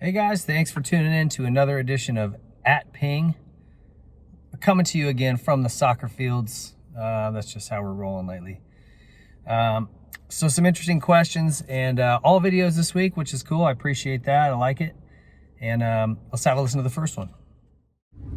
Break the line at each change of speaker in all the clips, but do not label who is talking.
Hey guys, thanks for tuning in to another edition of At Ping. Coming to you again from the soccer fields. That's just how we're rolling lately. So some interesting questions and all videos this week, which is cool. I appreciate that. I like it. And let's have a listen to the first one.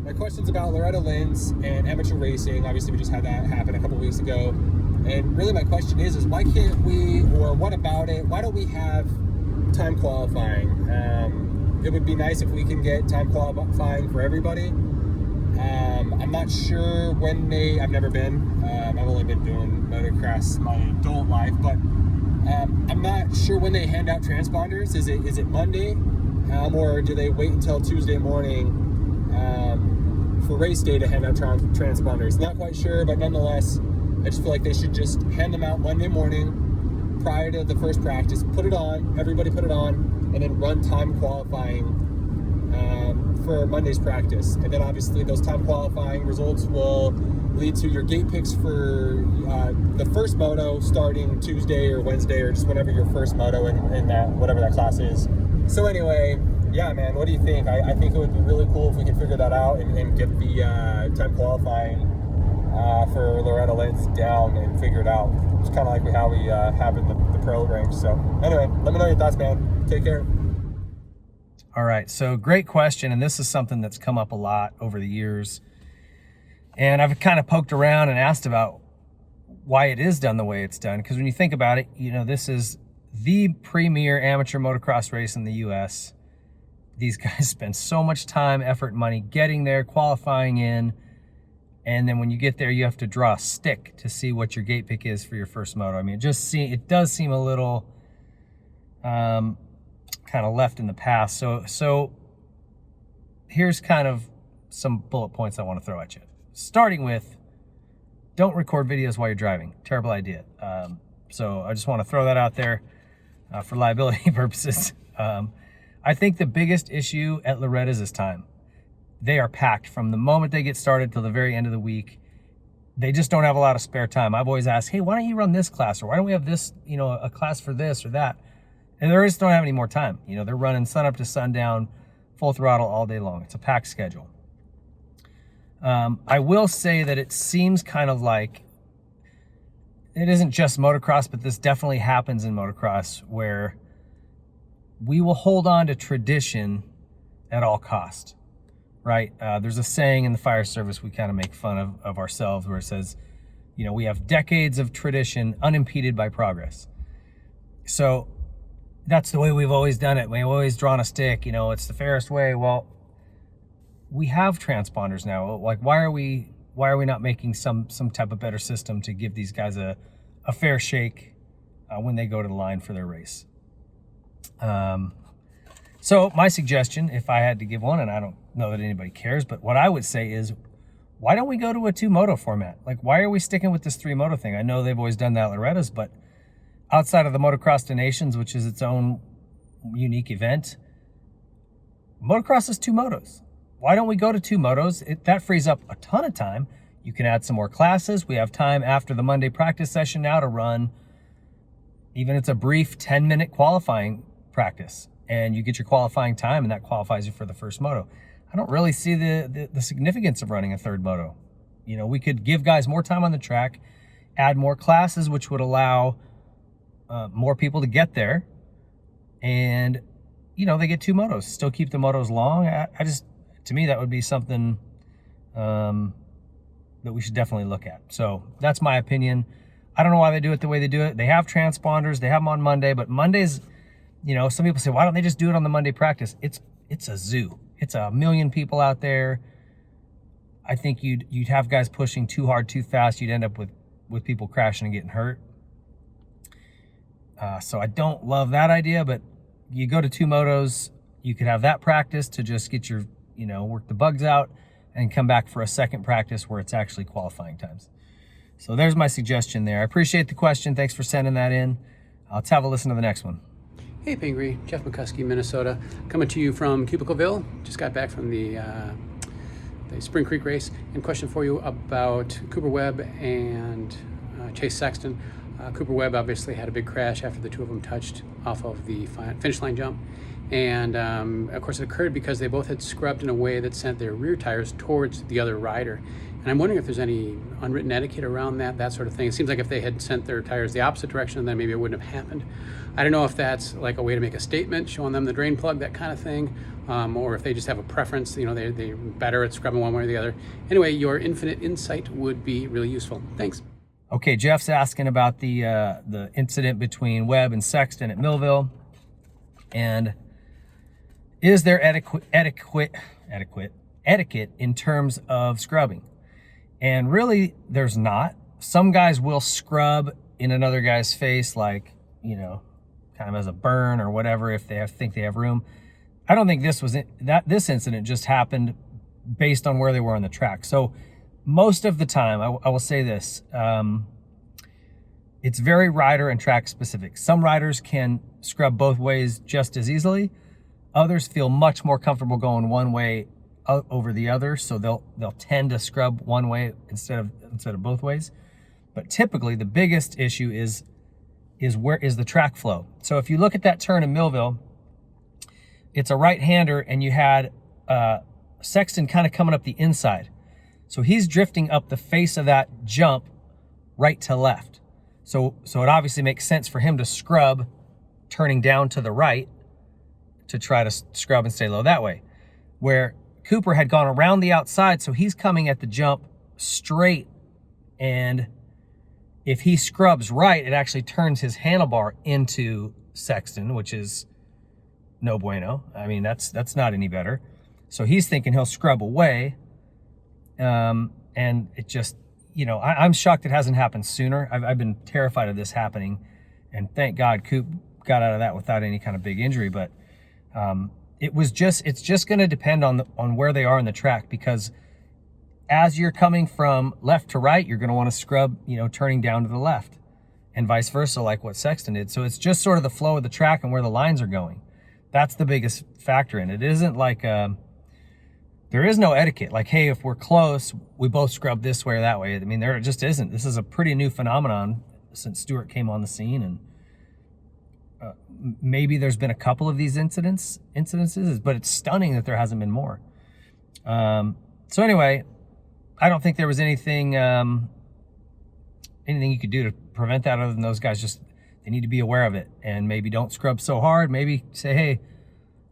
My question's about Loretta Lynn's and amateur racing. Obviously, we just had that happen a couple weeks ago. And really my question is why can't we, or what about it, why don't we have time qualifying? It would be nice if we can get time qualifying for everybody. I'm not sure when I've never been. I've only been doing motocross my adult life, but I'm not sure when they hand out transponders. Is it Monday? Or do they wait until Tuesday morning for race day to hand out transponders? Not quite sure, but nonetheless, I just feel like they should just hand them out Monday morning prior to the first practice. Put it on, everybody put it on, and then run time qualifying for Monday's practice. And then obviously those time qualifying results will lead to your gate picks for the first moto starting Tuesday or Wednesday or just whenever your first moto in that, whatever that class is. So anyway, yeah, man, what do you think? I think it would be really cool if we could figure that out and get the time qualifying for Loretta Lynn's down and figure it out. It's kind of like how we have in the pro range. So anyway, let me know your thoughts, man. Take care.
All right, so great question, and this is something that's come up a lot over the years. And I've kind of poked around and asked about why it is done the way it's done. Because when you think about it, you know, this is the premier amateur motocross race in the US. These guys spend so much time, effort, and money getting there, qualifying in, and then when you get there, you have to draw a stick to see what your gate pick is for your first moto. I mean, it does seem a little kind of left in the past. So here's kind of some bullet points I want to throw at you. Starting with, don't record videos while you're driving. Terrible idea. So I just want to throw that out there for liability purposes. I think the biggest issue at Loretta's is time. They are packed from the moment they get started till the very end of the week. They just don't have a lot of spare time. I've always asked, hey, why don't you run this class? Or why don't we have this, you know, a class for this or that? And they just don't have any more time. You know, they're running sun up to sundown, full throttle all day long. It's a packed schedule. I will say that it seems kind of like, it isn't just motocross, but this definitely happens in motocross where we will hold on to tradition at all cost, right? There's a saying in the fire service we kind of make fun of ourselves where it says, you know, we have decades of tradition unimpeded by progress. So that's the way we've always done it. We've always drawn a stick, you know, it's the fairest way. Well, we have transponders now. Like, why are we not making some type of better system to give these guys a fair shake when they go to the line for their race? So my suggestion, if I had to give one, and I don't know that anybody cares, but what I would say is, why don't we go to a 2-moto format? Like, why are we sticking with this 3-moto thing? I know they've always done that at Loretta's, but outside of the Motocross to Nations, which is its own unique event, motocross is 2 motos. Why don't we go to 2 motos? That frees up a ton of time. You can add some more classes. We have time after the Monday practice session now to run, even if it's a brief 10-minute qualifying practice, and you get your qualifying time, and that qualifies you for the first moto. I don't really see the significance of running a 3rd moto. You know, we could give guys more time on the track, add more classes, which would allow more people to get there, and you know, they get 2 motos, still keep the motos long. To me, that would be something that we should definitely look at. So that's my opinion. I don't know why they do it the way they do it. They have transponders, they have them on Monday, but Mondays, you know, some people say, why don't they just do it on the Monday practice? It's a zoo. It's a million people out there. I think you'd have guys pushing too hard, too fast. You'd end up with people crashing and getting hurt. So I don't love that idea, but you go to 2 motos, you could have that practice to just get your, you know, work the bugs out and come back for a second practice where it's actually qualifying times. So there's my suggestion there. I appreciate the question. Thanks for sending that in. Let's have a listen to the next one.
Hey Pingree, Jeff McCuskey, Minnesota, coming to you from Cubicleville. Just got back from the Spring Creek race, and question for you about Cooper Webb and Chase Sexton. Cooper Webb obviously had a big crash after the two of them touched off of the finish line jump, And of course, it occurred because they both had scrubbed in a way that sent their rear tires towards the other rider. And I'm wondering if there's any unwritten etiquette around that sort of thing. It seems like if they had sent their tires the opposite direction, then maybe it wouldn't have happened. I don't know if that's like a way to make a statement, showing them the drain plug, that kind of thing, or if they just have a preference, they're better at scrubbing one way or the other. Anyway, your infinite insight would be really useful. Thanks.
Okay, Jeff's asking about the incident between Webb and Sexton at Millville, and is there etiquette in terms of scrubbing? And really, there's not. Some guys will scrub in another guy's face, like, kind of as a burn or whatever, if they think they have room. I don't think this incident just happened based on where they were on the track. So most of the time, I will say this, it's very rider and track specific. Some riders can scrub both ways just as easily. Others feel much more comfortable going one way over the other, so they'll tend to scrub one way instead of both ways. But typically, the biggest issue is where is the track flow. So if you look at that turn in Millville, it's a right-hander, and you had Sexton kind of coming up the inside. So he's drifting up the face of that jump right to left. So it obviously makes sense for him to scrub turning down to the right to try to scrub and stay low that way. Where Cooper had gone around the outside, so he's coming at the jump straight, and if he scrubs right, it actually turns his handlebar into Sexton, which is no bueno. I mean, that's not any better. So he's thinking he'll scrub away, and it just, I'm shocked it hasn't happened sooner. I've been terrified of this happening, and thank God Coop got out of that without any kind of big injury. But it's just going to depend on where they are in the track, because as you're coming from left to right, you're going to want to scrub, turning down to the left, and vice versa, like what Sexton did. So it's just sort of the flow of the track and where the lines are going. That's the biggest factor in it. It isn't like there is no etiquette. Like, hey, if we're close, we both scrub this way or that way. I mean, there just isn't. This is a pretty new phenomenon since Stewart came on the scene, and maybe there's been a couple of these incidences, but it's stunning that there hasn't been more. So anyway, I don't think there was anything you could do to prevent that other than those guys they need to be aware of it, and maybe don't scrub so hard. Maybe say, hey,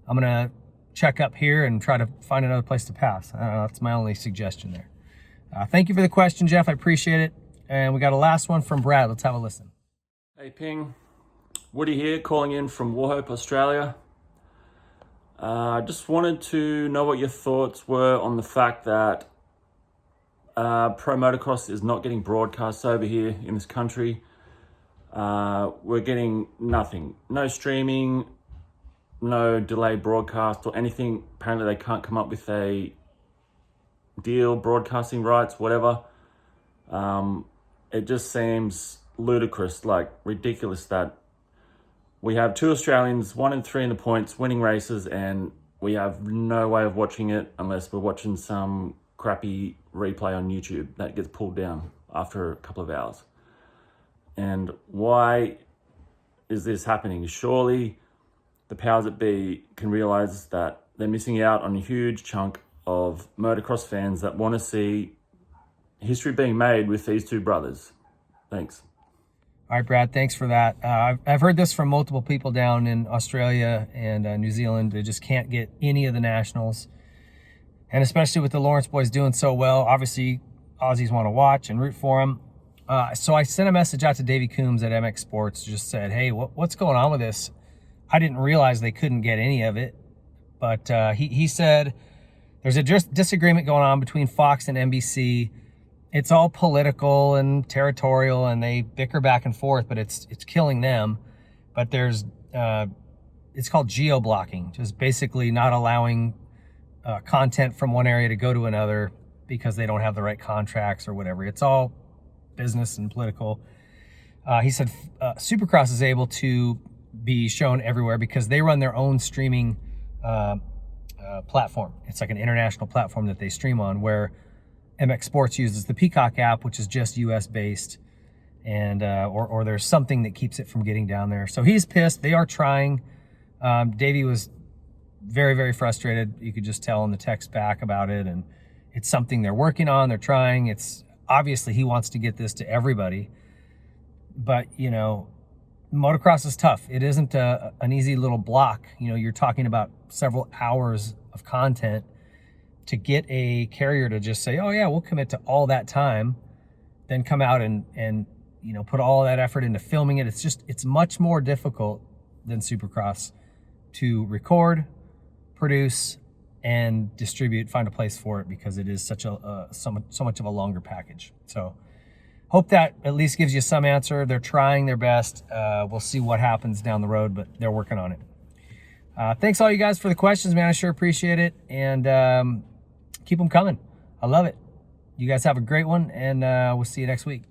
I'm going to check up here and try to find another place to pass. I don't know, that's my only suggestion there. Thank you for the question, Jeff. I appreciate it. And we got a last one from Brad. Let's have a listen.
Hey, Ping. Woody here, calling in from Warhope, Australia. I just wanted to know what your thoughts were on the fact that Pro Motocross is not getting broadcast over here in this country. We're getting nothing. No streaming, no delayed broadcast or anything. Apparently they can't come up with a deal, broadcasting rights, whatever. It just seems ludicrous, like ridiculous, that we have two Australians, 1 and 3 in the points, winning races, and we have no way of watching it unless we're watching some crappy replay on YouTube that gets pulled down after a couple of hours. And why is this happening? Surely the powers that be can realize that they're missing out on a huge chunk of motocross fans that want to see history being made with these two brothers. Thanks.
All right, Brad, thanks for that. I've heard this from multiple people down in Australia and New Zealand. They just can't get any of the nationals. And especially with the Lawrence boys doing so well, obviously Aussies want to watch and root for them. So I sent a message out to Davey Coombs at MX Sports, just said, hey, what's going on with this? I didn't realize they couldn't get any of it. But he said there's a disagreement going on between Fox and NBC. It's all political and territorial, and they bicker back and forth, but it's killing them. But there's it's called geo-blocking, just basically not allowing content from one area to go to another because they don't have the right contracts or whatever. It's all business and political. He said Supercross is able to be shown everywhere because they run their own streaming platform. It's like an international platform that they stream on, where MX Sports uses the Peacock app, which is just US based, and or there's something that keeps it from getting down there. So he's pissed. They are trying. Davey was very, very frustrated. You could just tell in the text back about it, and it's something they're working on, they're trying. It's obviously he wants to get this to everybody, but you know, motocross is tough. It isn't an easy little block. You know, you're talking about several hours of content to get a carrier to just say, oh yeah, we'll commit to all that time, then come out and you know, put all that effort into filming it. It's much more difficult than Supercross to record, produce, and distribute, find a place for it, because it is such a so much of a longer package. So hope that at least gives you some answer. They're trying their best. We'll see what happens down the road, but they're working on it. Thanks all you guys for the questions, man. I sure appreciate it, and keep them coming. I love it. You guys have a great one, and we'll see you next week.